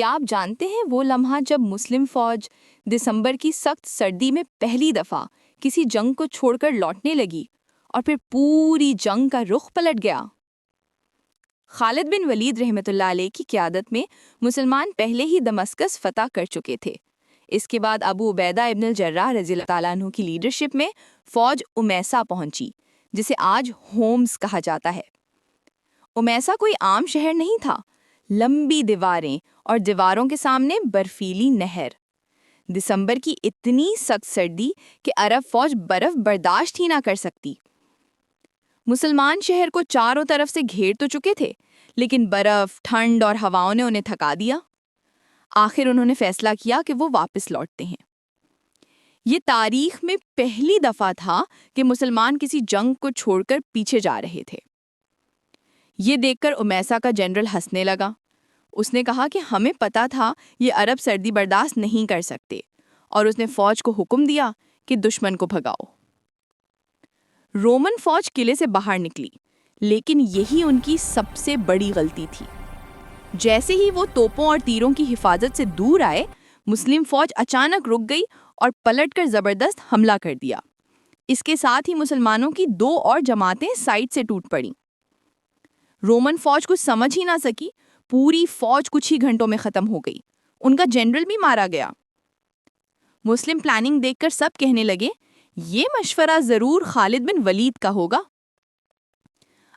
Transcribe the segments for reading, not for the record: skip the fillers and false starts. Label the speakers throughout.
Speaker 1: کیا آپ جانتے ہیں وہ لمحہ جب مسلم فوج دسمبر کی سخت سردی میں پہلی دفعہ کسی جنگ کو چھوڑ کر لوٹنے لگی اور پھر پوری جنگ کا رخ پلٹ گیا؟ خالد بن ولید رحمۃ اللہ علیہ کی قیادت میں مسلمان پہلے ہی دمسکس فتح کر چکے تھے۔ اس کے بعد ابو عبیدہ ابن الجراح رضی اللہ تعالیٰ عنہ کی لیڈرشپ میں فوج امیسا پہنچی، جسے آج ہومز کہا جاتا ہے۔ امیسا کوئی عام شہر نہیں تھا، لمبی دیواریں اور دیواروں کے سامنے برفیلی نہر۔ دسمبر کی اتنی سخت سردی کہ عرب فوج برف برداشت ہی نہ کر سکتی۔ مسلمان شہر کو چاروں طرف سے گھیر تو چکے تھے، لیکن برف، ٹھنڈ اور ہواؤں نے انہیں تھکا دیا۔ آخر انہوں نے فیصلہ کیا کہ وہ واپس لوٹتے ہیں۔ یہ تاریخ میں پہلی دفعہ تھا کہ مسلمان کسی جنگ کو چھوڑ کر پیچھے جا رہے تھے۔ یہ دیکھ کر امیسا کا جنرل ہنسنے لگا۔ اس نے کہا کہ ہمیں پتا تھا یہ عرب سردی برداشت نہیں کر سکتے، اور اس نے فوج کو حکم دیا کہ دشمن کو بھگاؤ۔ رومن فوج قلعے سے باہر نکلی، لیکن یہی ان کی سب سے بڑی غلطی تھی۔ جیسے ہی وہ توپوں اور تیروں کی حفاظت سے دور آئے، مسلم فوج اچانک رک گئی اور پلٹ کر زبردست حملہ کر دیا۔ اس کے ساتھ ہی مسلمانوں کی 2 اور جماعتیں سائڈ سے ٹوٹ پڑیں۔ رومن فوج کچھ سمجھ ہی نہ سکی، پوری فوج کچھ ہی گھنٹوں میں ختم ہو گئی، ان کا جنرل بھی مارا گیا۔ مسلم پلاننگ دیکھ کر سب کہنے لگے، یہ مشورہ ضرور خالد بن ولید کا ہوگا۔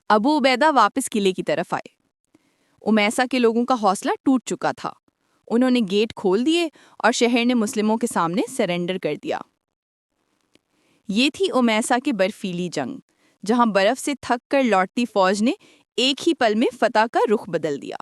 Speaker 1: ابو عبیدہ واپس قلعے کی طرف آئے۔ امیسا کے لوگوں کا حوصلہ ٹوٹ چکا تھا۔ انہوں نے گیٹ کھول دیے اور شہر نے مسلموں کے سامنے سرنڈر کر دیا۔ یہ تھی امیسا کی برفیلی جنگ، جہاں برف سے تھک کر لوٹتی فوج نے ایک ہی پل میں فتح کا رخ بدل دیا۔